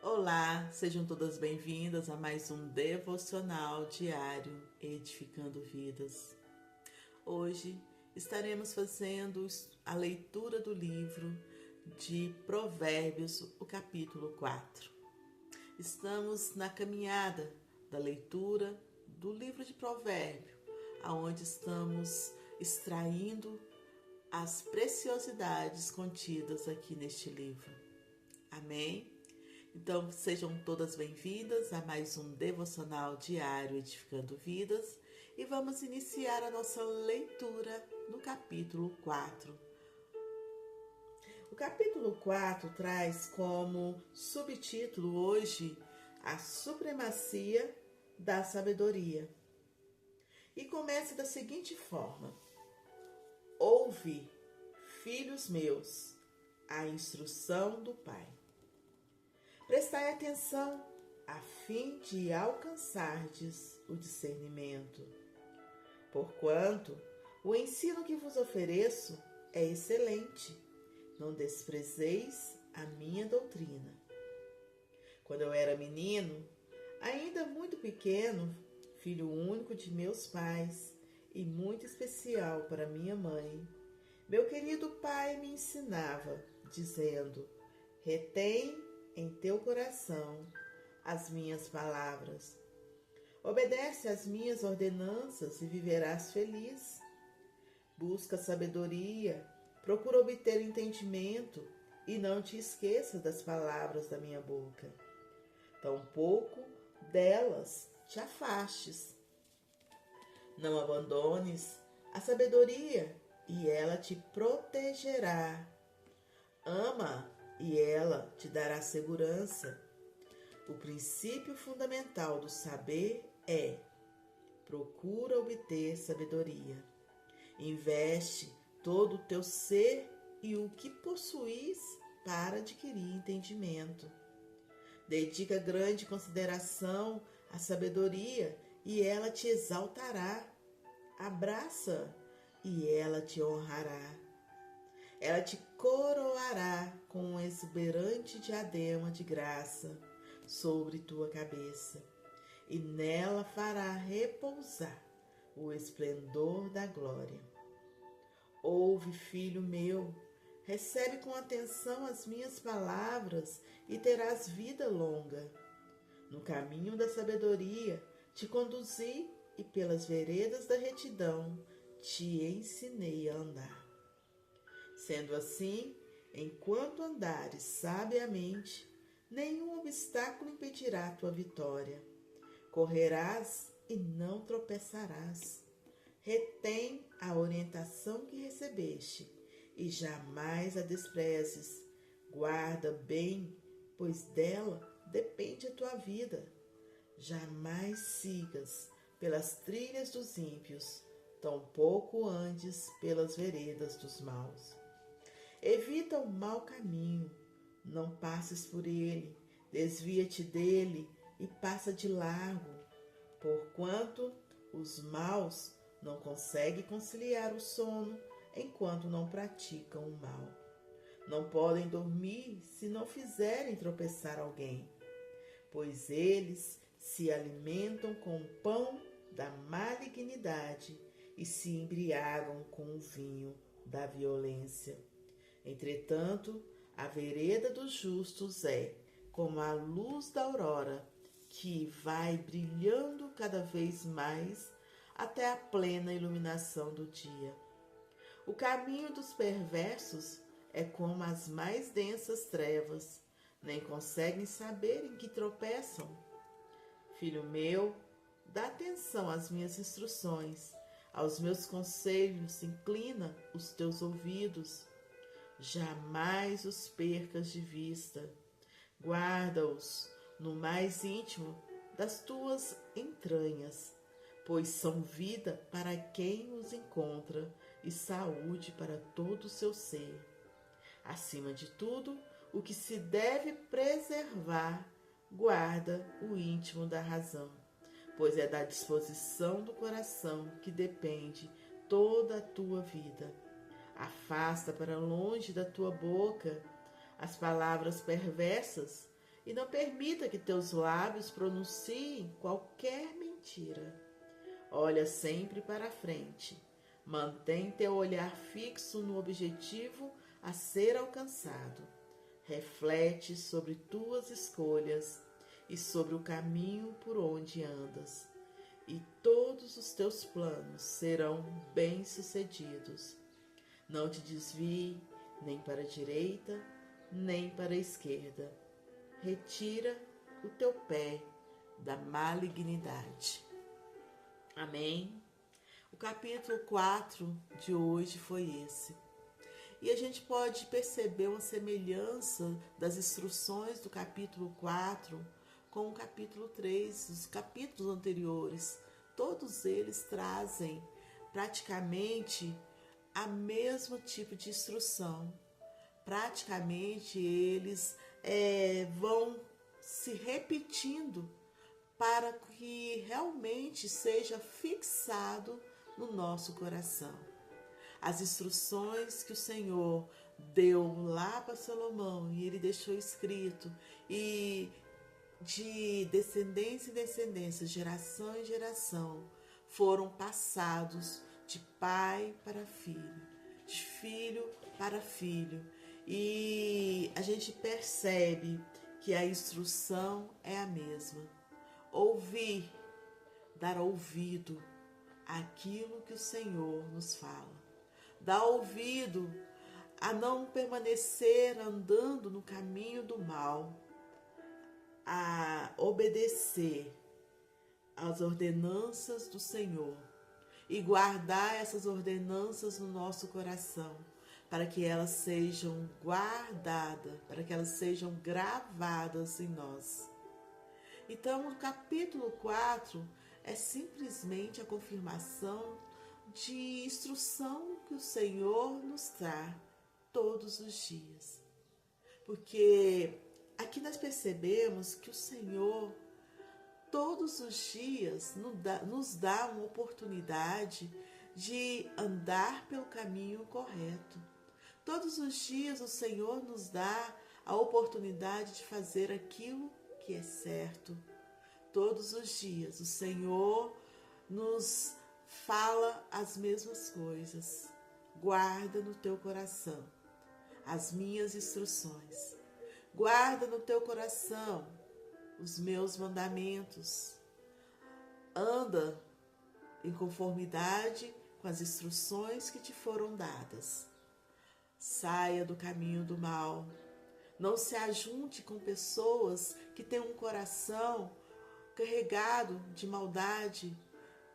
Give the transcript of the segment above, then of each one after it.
Olá, sejam todas bem-vindas a mais um devocional diário Edificando Vidas. Hoje estaremos fazendo a leitura do livro de Provérbios, o capítulo 4. Estamos na caminhada da leitura do livro de Provérbios, onde estamos extraindo as preciosidades contidas aqui neste livro. Amém? Então, sejam todas bem-vindas a mais um devocional diário Edificando Vidas e vamos iniciar a nossa leitura no capítulo 4. O capítulo 4 traz como subtítulo hoje a supremacia da sabedoria. E começa da seguinte forma: Ouve, filhos meus, a instrução do Pai. Prestai atenção, a fim de alcançardes o discernimento. Porquanto o ensino que vos ofereço é excelente, não desprezeis a minha doutrina. Quando eu era menino, ainda muito pequeno, filho único de meus pais e muito especial para minha mãe, meu querido pai me ensinava, dizendo: retém em teu coração as minhas palavras. Obedece às minhas ordenanças e viverás feliz. Busca sabedoria, procura obter entendimento e não te esqueças das palavras da minha boca. Tampouco delas te afastes. Não abandones a sabedoria e ela te protegerá. Ama e ela te dará segurança. O princípio fundamental do saber é: procura obter sabedoria. Investe todo o teu ser e o que possuis para adquirir entendimento. Dedica grande consideração à sabedoria e ela te exaltará. Abraça e ela te honrará. Ela te coroará com um exuberante diadema de graça sobre tua cabeça, e nela fará repousar o esplendor da glória. Ouve, filho meu, recebe com atenção as minhas palavras e terás vida longa. No caminho da sabedoria te conduzi e pelas veredas da retidão te ensinei a andar. Sendo assim, enquanto andares sabiamente, nenhum obstáculo impedirá a tua vitória. Correrás e não tropeçarás. Retém a orientação que recebeste e jamais a desprezes. Guarda bem, pois dela depende a tua vida. Jamais sigas pelas trilhas dos ímpios, tampouco andes pelas veredas dos maus. Evita o mau caminho, não passes por ele, desvia-te dele e passa de largo, porquanto os maus não conseguem conciliar o sono enquanto não praticam o mal. Não podem dormir se não fizerem tropeçar alguém, pois eles se alimentam com o pão da malignidade e se embriagam com o vinho da violência. Entretanto, a vereda dos justos é como a luz da aurora, que vai brilhando cada vez mais até a plena iluminação do dia. O caminho dos perversos é como as mais densas trevas, nem conseguem saber em que tropeçam. Filho meu, dá atenção às minhas instruções, aos meus conselhos inclina os teus ouvidos. Jamais os percas de vista. Guarda-os no mais íntimo das tuas entranhas, pois são vida para quem os encontra e saúde para todo o seu ser. Acima de tudo, o que se deve preservar, guarda o íntimo da razão, pois é da disposição do coração que depende toda a tua vida. Afasta para longe da tua boca as palavras perversas e não permita que teus lábios pronunciem qualquer mentira. Olha sempre para a frente. Mantém teu olhar fixo no objetivo a ser alcançado. Reflete sobre tuas escolhas e sobre o caminho por onde andas, e todos os teus planos serão bem-sucedidos. Não te desvie nem para a direita, nem para a esquerda. Retira o teu pé da malignidade. Amém? O capítulo 4 de hoje foi esse. E a gente pode perceber uma semelhança das instruções do capítulo 4 com o capítulo 3, os capítulos anteriores. Todos eles trazem praticamente a mesmo tipo de instrução. Praticamente eles vão se repetindo para que realmente seja fixado no nosso coração. As instruções que o Senhor deu lá para Salomão e ele deixou escrito, e de descendência em descendência, geração em geração, foram passados de pai para filho, de filho para filho. E a gente percebe que a instrução é a mesma. Ouvir, dar ouvido àquilo que o Senhor nos fala. Dar ouvido a não permanecer andando no caminho do mal, a obedecer às ordenanças do Senhor e guardar essas ordenanças no nosso coração, para que elas sejam guardadas, para que elas sejam gravadas em nós. Então, o capítulo 4 é simplesmente a confirmação de instrução que o Senhor nos dá todos os dias. Porque aqui nós percebemos que o Senhor todos os dias nos dá uma oportunidade de andar pelo caminho correto. Todos os dias o Senhor nos dá a oportunidade de fazer aquilo que é certo. Todos os dias o Senhor nos fala as mesmas coisas. Guarda no teu coração as minhas instruções. Guarda no teu coração os meus mandamentos. Anda em conformidade com as instruções que te foram dadas. Saia do caminho do mal. Não se ajunte com pessoas que têm um coração carregado de maldade,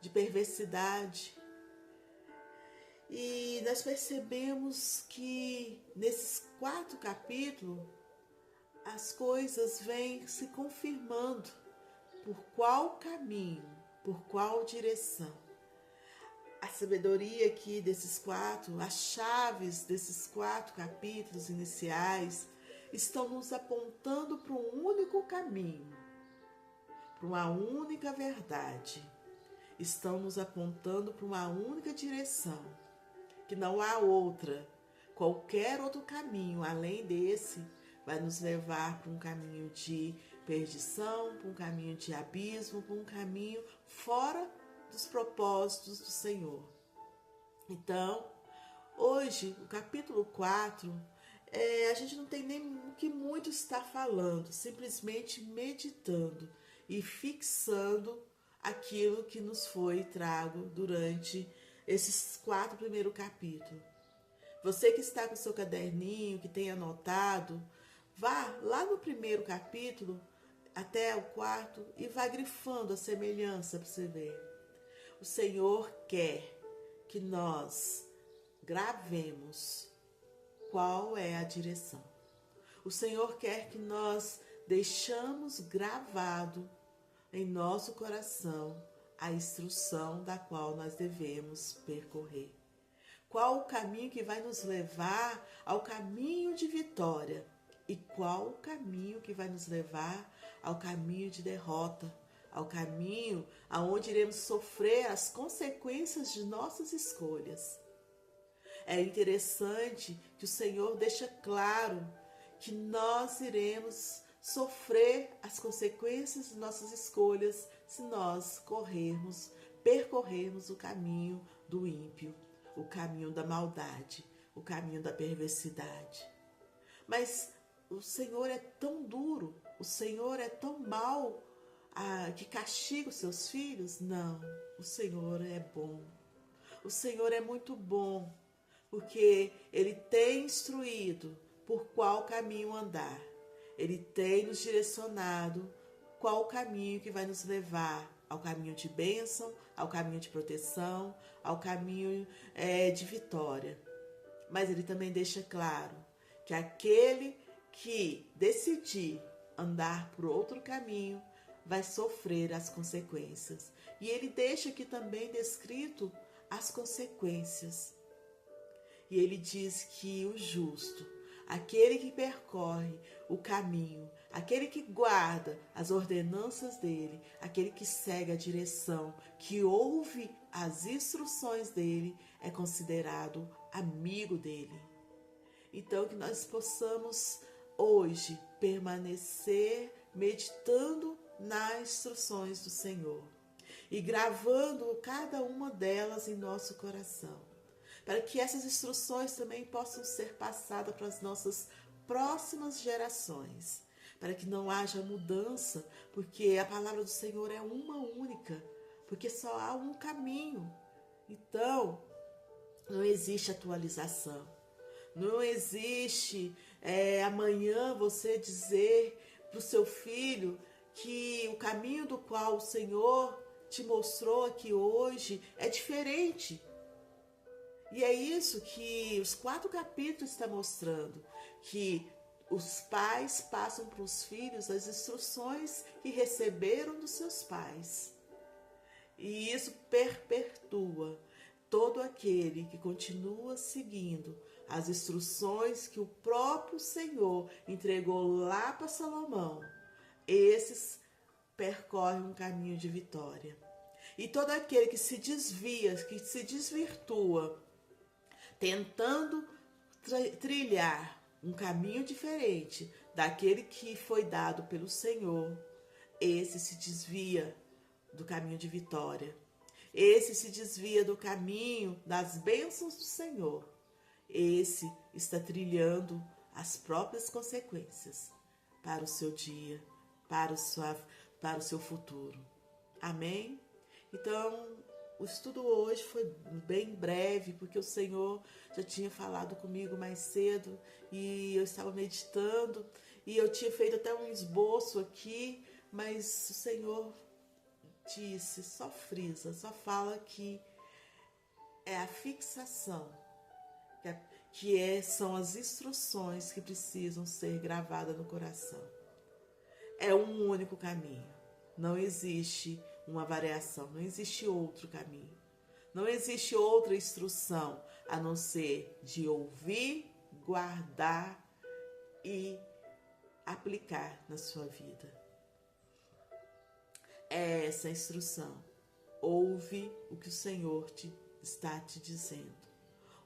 de perversidade. E nós percebemos que nesses 4 capítulos as coisas vêm se confirmando por qual caminho, por qual direção. A sabedoria aqui desses 4, as chaves desses 4 capítulos iniciais estão nos apontando para um único caminho, para uma única verdade. Estão nos apontando para uma única direção, que não há outra. Qualquer outro caminho além desse vai nos levar para um caminho de perdição, para um caminho de abismo, para um caminho fora dos propósitos do Senhor. Então, hoje, o capítulo 4, a gente não tem nem o que muito está falando, simplesmente meditando e fixando aquilo que nos foi trago durante esses 4 primeiros capítulos. Você que está com o seu caderninho, que tem anotado, vá lá no primeiro capítulo até o 4 e vá grifando a semelhança para você ver. O Senhor quer que nós gravemos qual é a direção. O Senhor quer que nós deixamos gravado em nosso coração a instrução da qual nós devemos percorrer. Qual o caminho que vai nos levar ao caminho de vitória e qual o caminho que vai nos levar ao caminho de derrota, ao caminho aonde iremos sofrer as consequências de nossas escolhas. É interessante que o Senhor deixa claro que nós iremos sofrer as consequências de nossas escolhas se nós percorrermos o caminho do ímpio, o caminho da maldade, o caminho da perversidade. Mas o Senhor é tão duro, o Senhor é tão mau que castiga os seus filhos? Não, o Senhor é bom. O Senhor é muito bom, porque Ele tem instruído por qual caminho andar. Ele tem nos direcionado qual o caminho que vai nos levar ao caminho de bênção, ao caminho de proteção, ao caminho de vitória. Mas Ele também deixa claro que aquele que decidir andar por outro caminho vai sofrer as consequências. E Ele deixa aqui também descrito as consequências. E Ele diz que o justo, aquele que percorre o caminho, aquele que guarda as ordenanças dele, aquele que segue a direção, que ouve as instruções dele, é considerado amigo dele. Então, que nós possamos hoje permanecer meditando nas instruções do Senhor e gravando cada uma delas em nosso coração, para que essas instruções também possam ser passadas para as nossas próximas gerações, para que não haja mudança, porque a palavra do Senhor é uma única, porque só há um caminho. Então, não existe atualização, não existe amanhã você dizer para o seu filho que o caminho do qual o Senhor te mostrou aqui hoje é diferente. E é isso que os 4 capítulos estão mostrando, que os pais passam para os filhos as instruções que receberam dos seus pais. E isso perpetua todo aquele que continua seguindo as instruções que o próprio Senhor entregou lá para Salomão. Esses percorrem um caminho de vitória. E todo aquele que se desvia, que se desvirtua, tentando trilhar um caminho diferente daquele que foi dado pelo Senhor, esse se desvia do caminho de vitória. Esse se desvia do caminho das bênçãos do Senhor. Esse está trilhando as próprias consequências para o seu dia, para o seu futuro. Amém? Então, o estudo hoje foi bem breve, porque o Senhor já tinha falado comigo mais cedo e eu estava meditando e eu tinha feito até um esboço aqui, mas o Senhor disse, só frisa, só fala que é a fixação, são as instruções que precisam ser gravadas no coração. É um único caminho, não existe uma variação, não existe outro caminho, não existe outra instrução a não ser de ouvir, guardar e aplicar na sua vida. É essa a instrução. Ouve o que o Senhor está te dizendo.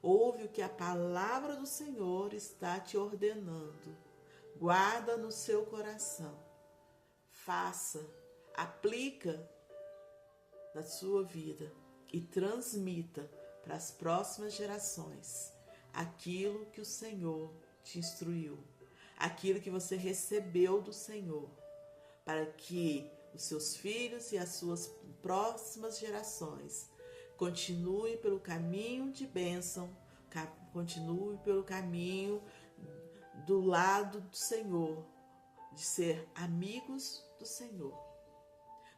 Ouve o que a palavra do Senhor está te ordenando. Guarda no seu coração. Faça, aplica na sua vida e transmita para as próximas gerações aquilo que o Senhor te instruiu, aquilo que você recebeu do Senhor, para que os seus filhos e as suas próximas gerações continuem pelo caminho de bênção, continuem pelo caminho do lado do Senhor, de ser amigos do Senhor.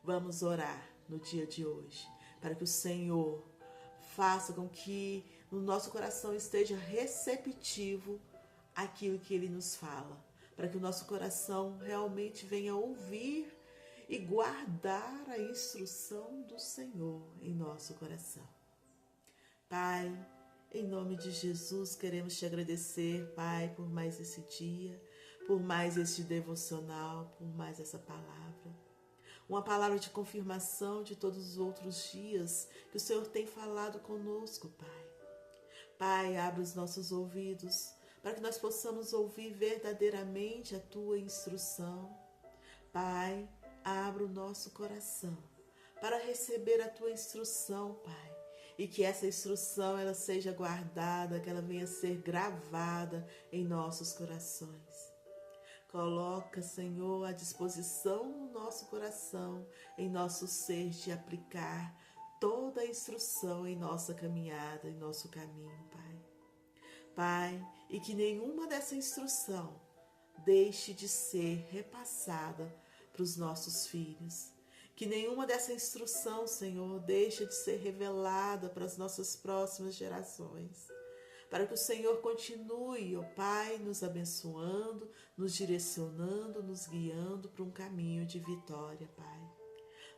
Vamos orar no dia de hoje, para que o Senhor faça com que no nosso coração esteja receptivo àquilo que Ele nos fala, para que o nosso coração realmente venha ouvir e guardar a instrução do Senhor em nosso coração. Pai, em nome de Jesus, queremos te agradecer, Pai, por mais esse dia, por mais este devocional, por mais essa palavra. Uma palavra de confirmação de todos os outros dias que o Senhor tem falado conosco, Pai. Pai, abre os nossos ouvidos para que nós possamos ouvir verdadeiramente a Tua instrução. Pai, abra o nosso coração para receber a Tua instrução, Pai, e que essa instrução ela seja guardada, que ela venha a ser gravada em nossos corações. Coloca, Senhor, à disposição no nosso coração, em nosso ser, de aplicar toda a instrução em nossa caminhada, em nosso caminho, Pai. Pai, e que nenhuma dessa instrução deixe de ser repassada para os nossos filhos. Que nenhuma dessa instrução, Senhor, deixe de ser revelada para as nossas próximas gerações. Para que o Senhor continue, ó Pai, nos abençoando, nos direcionando, nos guiando para um caminho de vitória, Pai.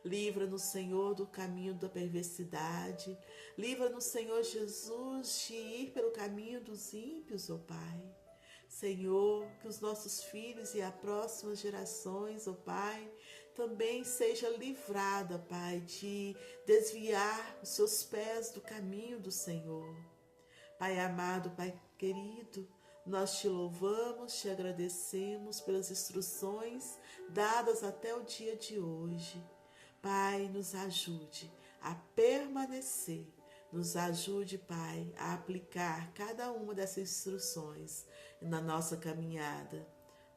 Livra-nos, Senhor, do caminho da perversidade. Livra-nos, Senhor Jesus, de ir pelo caminho dos ímpios, ó Pai. Senhor, que os nossos filhos e as próximas gerações, ó Pai, também seja livrada, Pai, de desviar os seus pés do caminho do Senhor. Pai amado, Pai querido, nós te louvamos, te agradecemos pelas instruções dadas até o dia de hoje. Pai, nos ajude a permanecer, nos ajude, Pai, a aplicar cada uma dessas instruções na nossa caminhada.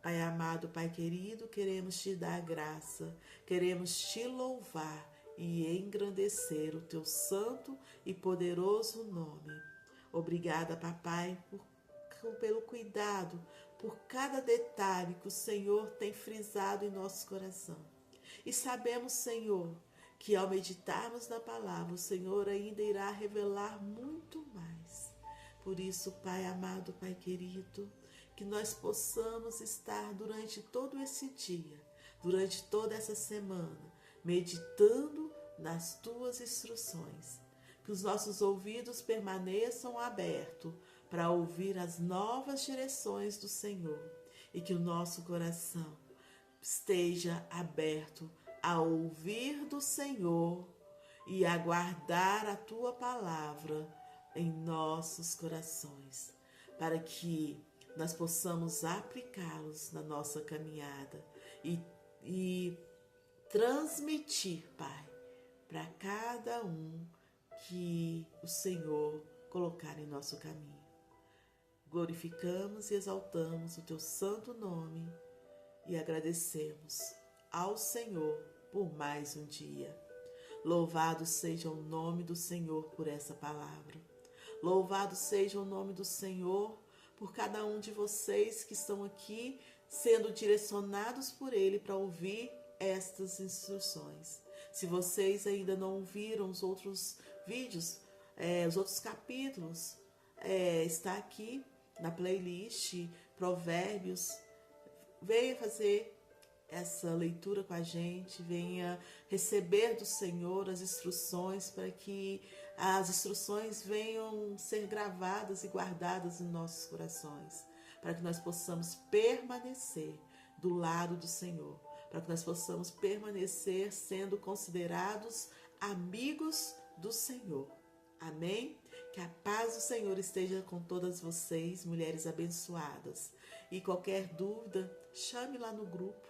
Pai amado, Pai querido, queremos te dar graça, queremos te louvar e engrandecer o teu santo e poderoso nome. Obrigada, Papai, pelo cuidado, por cada detalhe que o Senhor tem frisado em nosso coração. E sabemos, Senhor, que ao meditarmos na palavra, o Senhor ainda irá revelar muito mais. Por isso, Pai amado, Pai querido, que nós possamos estar durante todo esse dia, durante toda essa semana, meditando nas Tuas instruções. Que os nossos ouvidos permaneçam abertos para ouvir as novas direções do Senhor e que o nosso coração esteja aberto a ouvir do Senhor e a guardar a Tua palavra em nossos corações, para que nós possamos aplicá-los na nossa caminhada e transmitir, Pai, para cada um que o Senhor colocar em nosso caminho. Glorificamos e exaltamos o Teu santo nome e agradecemos ao Senhor por mais um dia. Louvado seja o nome do Senhor por essa palavra. Louvado seja o nome do Senhor por cada um de vocês que estão aqui sendo direcionados por Ele para ouvir estas instruções. Se vocês ainda não viram os outros vídeos, os outros capítulos, está aqui na playlist Provérbios. Venha fazer essa leitura com a gente, venha receber do Senhor as instruções, para que as instruções venham ser gravadas e guardadas em nossos corações, para que nós possamos permanecer do lado do Senhor, para que nós possamos permanecer sendo considerados amigos do Senhor. Amém? Que a paz do Senhor esteja com todas vocês, mulheres abençoadas. E qualquer dúvida, chame lá no grupo.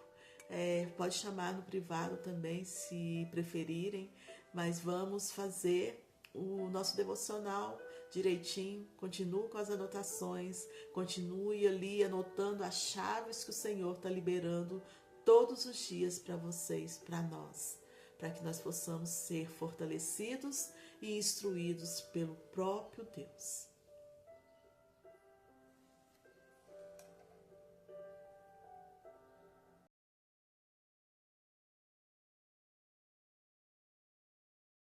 Pode chamar no privado também, se preferirem. Mas vamos fazer o nosso devocional direitinho. Continue com as anotações. Continue ali anotando as chaves que o Senhor está liberando todos os dias para vocês, para nós, para que nós possamos ser fortalecidos e instruídos pelo próprio Deus.